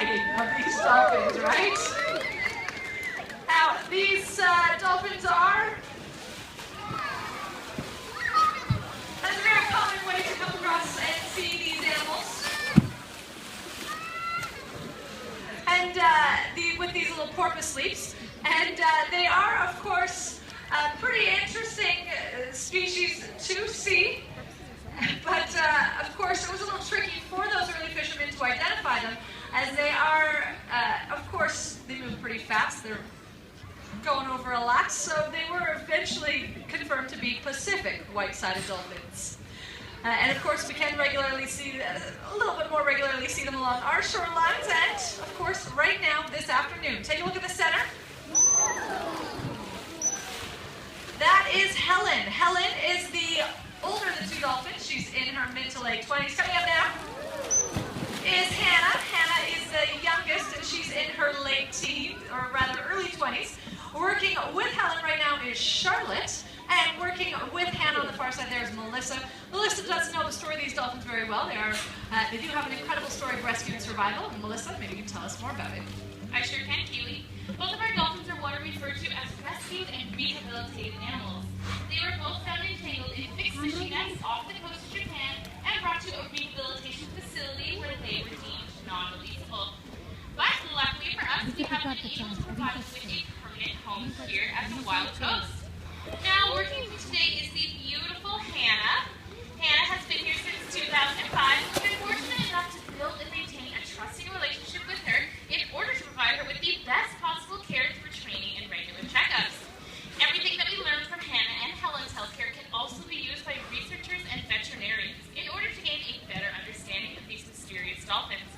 sighting of these dolphins, right? Now, these dolphins are, that's a very common way to come across and see these animals. And with these little porpoise sleeps. And they are, of course, a pretty interesting species to see. But, of course, it was a little tricky for those early fishermen to identify them, as they are, of course, they move pretty fast. They're going over a lot, so they were eventually confirmed to be Pacific white-sided dolphins. And, of course, we can regularly see, a little bit more regularly see them along our shorelines, and, of course, right now, this afternoon. Take a look at the center. That is Helen. Helen is the older of the two dolphins. She's in her mid to late 20s. Coming up now is Hannah. Hannah is the youngest, and she's in her late teens, or rather early 20s. Working with Helen right now is Charlotte, and working with Hannah on the far side there is Melissa. Melissa does know the story of these dolphins very well. They do have an incredible story of rescue and survival. And Melissa, maybe you can tell us more about it. I sure can, Keely. Both of our dolphins are what are referred to as rescued and rehabilitated animals. They were both found entangled in fixed fishing nets off the coast of Japan and brought to a rehabilitation facility where they were deemed non-releasable. But luckily for us, we have been able to provide us with a permanent home here at the Wild Coast. Now, working with me today is the beautiful Hannah. Hannah has been here since 2005 and we've been fortunate enough to build and maintain a trusting relationship with her in order to provide her with the best possible care through training and regular checkups. Everything that we learned from Hannah and Helen's healthcare can also be used by researchers and veterinarians in order to gain a better understanding of these mysterious dolphins.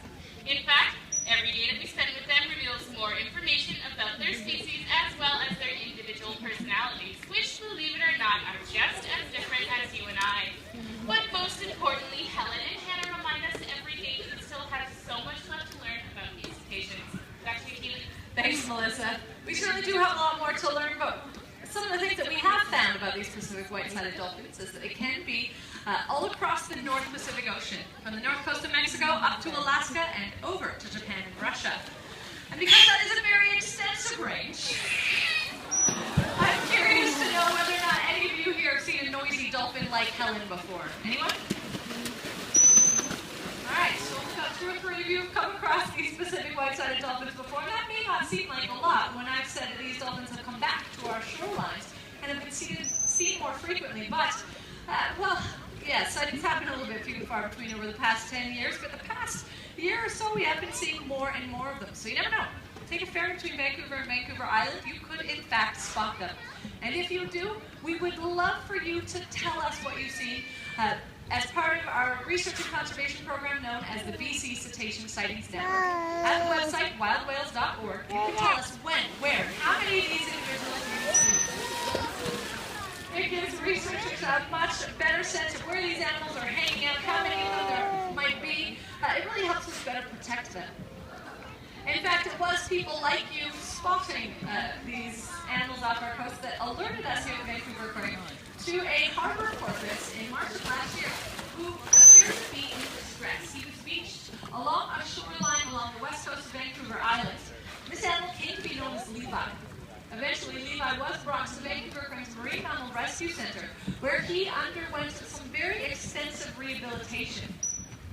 In fact, every day that we spend with them reveals more information about their species as well as their individual personalities, which, believe it or not, are just as different as you and I. But most importantly, Helen and Hannah remind us every day that we still have so much left to learn about these patients. Back to you, Keely. Thanks, Melissa. We certainly do have a lot more to learn about. Some of the things that we have found about these Pacific white-sided dolphins is that they can be all across the North Pacific Ocean, from the north coast of Mexico up to Alaska and over to Japan and Russia. And because that is a very extensive range, I'm curious to know whether or not any of you here have seen a noisy dolphin like Helen before. Anyone? All right, so about 2 or 3 of you have come across these Pacific white-sided dolphins before. That may not seem like a lot when I've said that these dolphins have come back to our shorelines and have been seen more frequently. But, well, yeah, sightings have been a little bit few and far between over the past 10 years, but the past year or so we have been seeing more and more of them. So you never know. Take a ferry between Vancouver and Vancouver Island, you could in fact spot them. And if you do, we would love for you to tell us what you see as part of our research and conservation program known as the BC Cetacean Sightings Network. At the website wildwhales.org, you can tell us when, where, how many of these individuals you've seen. It gives researchers a much better sense of where these animals are hanging out, how many of them there might be. It really helps us better protect them. In fact, it was people like you spotting these animals off our coast that alerted us here at Vancouver Aquarium to a harbor porpoise in March of last year who appeared to be in distress. He was beached along a shoreline along the west coast of Vancouver Island. This animal came to be known as Levi. Eventually, Levi was brought to the Vancouver Aquarium's Marine Mammal Rescue Center, where he underwent some very extensive rehabilitation.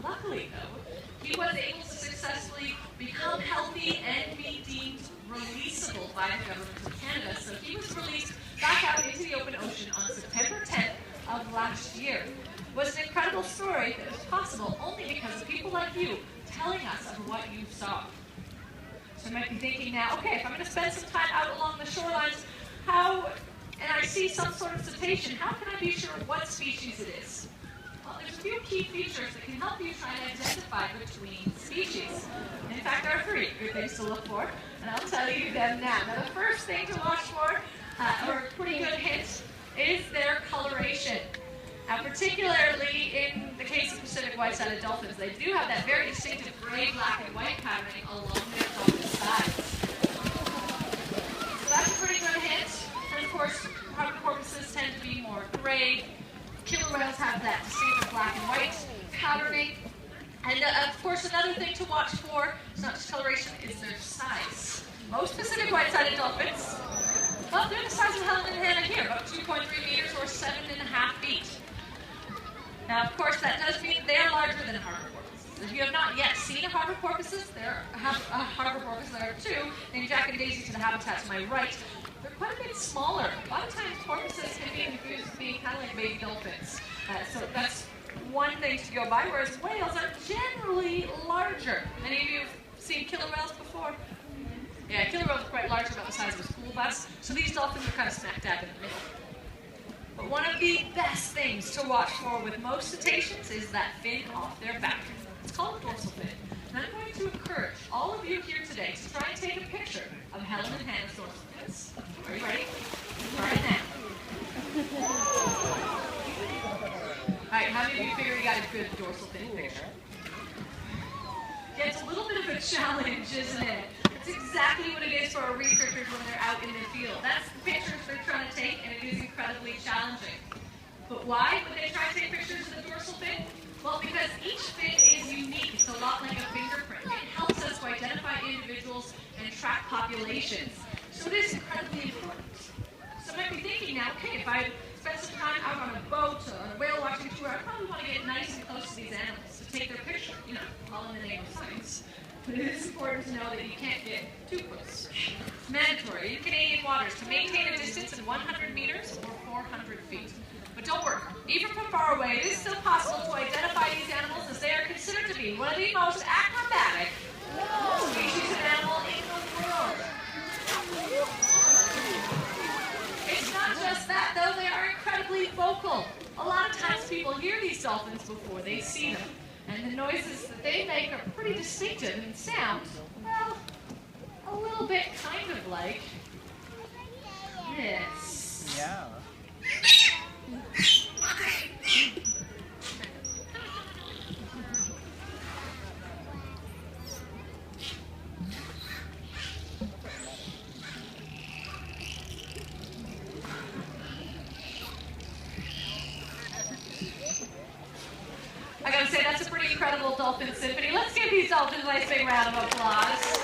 Luckily, though, he was able to successfully become healthy and be deemed releasable by the government of Canada. So he was released back out into the open ocean on September 10th of last year. It was an incredible story that was possible only because of people like you telling us of what you saw. So you might be thinking now, okay, if I'm going to spend some time out along the shorelines, and I see some sort of cetacean, how can I be sure what species it is? Well, there's a few key features that can help you try to identify between species. In fact, there are 3 good things to look for, and I'll tell you them now. Now, the first thing to watch for, or a pretty good hint, is their coloration. Now, particularly in the case of Pacific white-sided dolphins, they do have that very distinctive gray, black, and white patterning along their dolphin sides. So that's a pretty good hint. And of course, harbor porpoises tend to be more gray. Killer whales have that distinctive black and white patterning. And of course, another thing to watch for, it's not just coloration, is their size. Most Pacific white-sided dolphins, well, they're the size of Helen and Hannah here, about 2.3 meters or 7.5 feet. Now, of course, that does mean they are larger than harbor porpoises. If you have not yet seen a harbor porpoises, there are two, named Jack and Daisy to the habitat to my right. They're quite a bit smaller. A lot of times, porpoises can be confused with being kind of like baby dolphins. So that's one thing to go by, whereas whales are generally larger. Any of you have seen killer whales before? Yeah, killer whales are quite large, about the size of a school bus. So these dolphins are kind of smack dab in the middle. But one of the best things to watch for with most cetaceans is that fin off their back. It's called a dorsal fin. And I'm going to encourage all of you here today to try and take a picture of Helen and Hannah's dorsal fins. Are you ready? Right now. Alright, how many of you figure you got a good dorsal fin picture? Yeah, it's a little bit of a challenge, isn't it? It's exactly what it is for our researchers when they're out in the field. That's the pictures they're trying to take, and it is incredibly challenging. But why would they try to take pictures of the dorsal fin? Well, because each fin is unique. It's a lot like a fingerprint. It helps us to identify individuals and track populations. So it is incredibly important. So you might be thinking now, okay, if I spend some time out on a boat or on a whale watching tour, I probably want to get nice and close to these animals to take their picture, all in the name of science. But it is important to know that you can't get too close. It's mandatory in Canadian waters to maintain a distance of 100 meters or 400 feet. But don't worry, even from far away, it is still possible to identify these animals as they are considered to be one of the most acrobatic species of animal in the world. It's not just that, though, they are incredibly vocal. A lot of times people hear these dolphins before they see them. And the noises that they make are pretty distinctive and sound, well, a little bit kind of like this. Yeah. I gotta say, that's a pretty incredible dolphin symphony. Let's give these dolphins a nice big round of applause.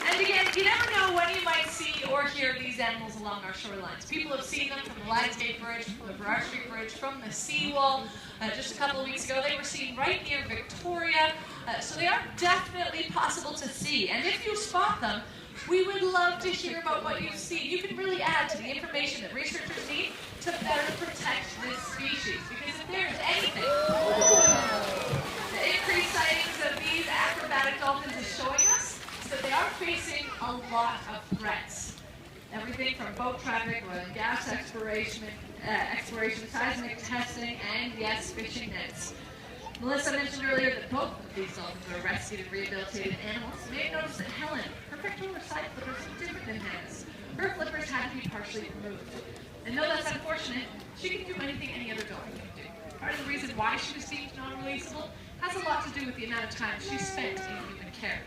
And again, you never know when you might see or hear these animals along our shorelines. People have seen them from the Lionsgate Bridge, from the Burrard Street Bridge, from the seawall. Just a couple of weeks ago, they were seen right near Victoria. So they are definitely possible to see. And if you spot them, we would love to hear about what you've seen. You can really add to the information that researchers need to better protect this species. Because if there's anything the increased sightings of these acrobatic dolphins is showing us, is that they are facing a lot of threats. Everything from boat traffic, oil and gas exploration, seismic testing, and yes, fishing nets. Melissa mentioned earlier that both of these dolphins are rescued and rehabilitated animals. You may have noticed that Helen, her pectoral side flippers are different than Hannah's. Her flippers had to be partially removed. And though that's unfortunate, she can do anything any other dolphin can do. Part of the reason why she was deemed non-releasable has a lot to do with the amount of time she spent in human care.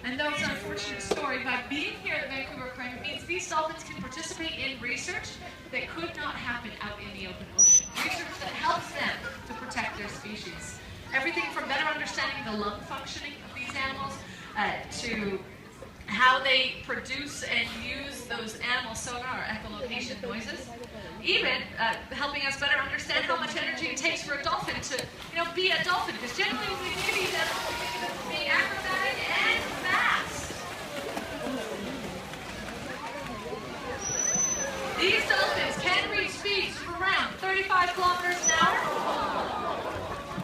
And though it's an unfortunate story, by being here at Vancouver Aquarium, it means these dolphins can participate in research that could not happen out in the open ocean. Research that helps them to protect their species. Everything from better understanding the lung functioning of these animals to how they produce and use those animal sonar or echolocation noises. Even helping us better understand how much energy it takes for a dolphin to, be a dolphin. Because generally when we think of these animals, we think of them as being acrobatic and fast. These dolphins can reach speeds of around 35 kilometers an hour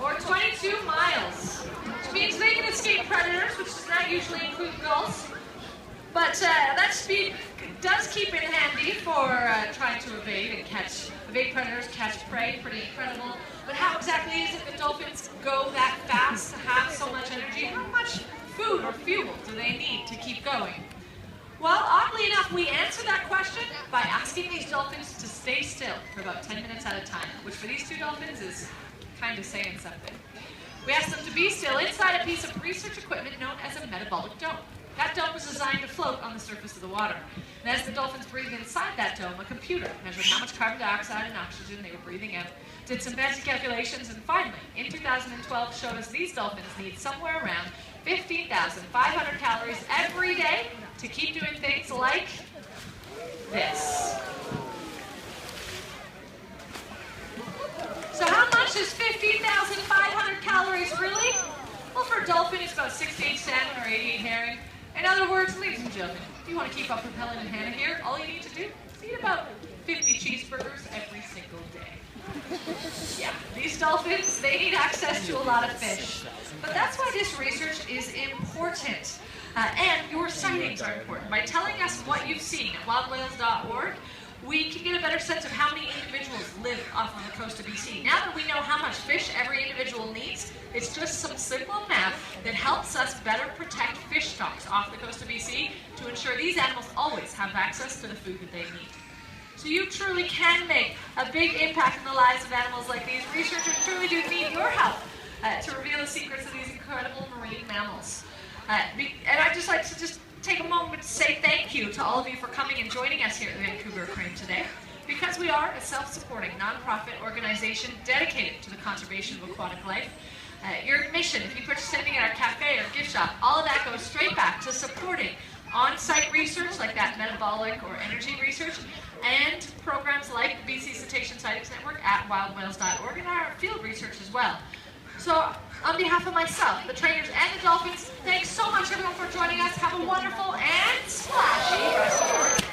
or 22 miles, which means they can escape predators, which does not usually include gulls. But that speed does keep it handy for trying to evade predators, catch prey, pretty incredible. But how exactly is it that dolphins go that fast, to have so much energy? How much food or fuel do they need to keep going? Well, oddly enough, we answer that question by asking these dolphins to stay still for about 10 minutes at a time, which for these two dolphins is kind of saying something. We ask them to be still inside a piece of research equipment known as a metabolic dome. That dome was designed to float on the surface of the water. And as the dolphins breathed inside that dome, a computer measured how much carbon dioxide and oxygen they were breathing out, did some fancy calculations, and finally, in 2012, showed us these dolphins need somewhere around 15,500 calories every day to keep doing things like this. So how much is 15,500 calories really? Well, for a dolphin, it's about 6 to 8 salmon or 88 herring. In other words, ladies and gentlemen, if you want to keep up with Helen and Hannah here, all you need to do is eat about 50 cheeseburgers every single day. Yeah, these dolphins, they need access to a lot of fish. But that's why this research is important. And your sightings are important. By telling us what you've seen at wildwhales.org, we can get a better sense of how many individuals live off of the coast of BC. Now that we know how much fish every individual needs, it's just some simple math that helps us better protect fish stocks off the coast of BC to ensure these animals always have access to the food that they need. So you truly can make a big impact in the lives of animals like these. Researchers truly do need your help to reveal the secrets of these incredible marine mammals. And I'd just like to take a moment to say thank you to all of you for coming and joining us here at the Vancouver Aquarium today. Because we are a self-supporting nonprofit organization dedicated to the conservation of aquatic life, your admission, if you purchase anything at our cafe or gift shop, all of that goes straight back to supporting on-site research like that metabolic or energy research, and programs like the BC Cetacean Sightings Network at wildwhales.org, and our field research as well. So on behalf of myself, the trainers, and the dolphins, thanks so much everyone for joining us. Have a wonderful and splashy rest of your day.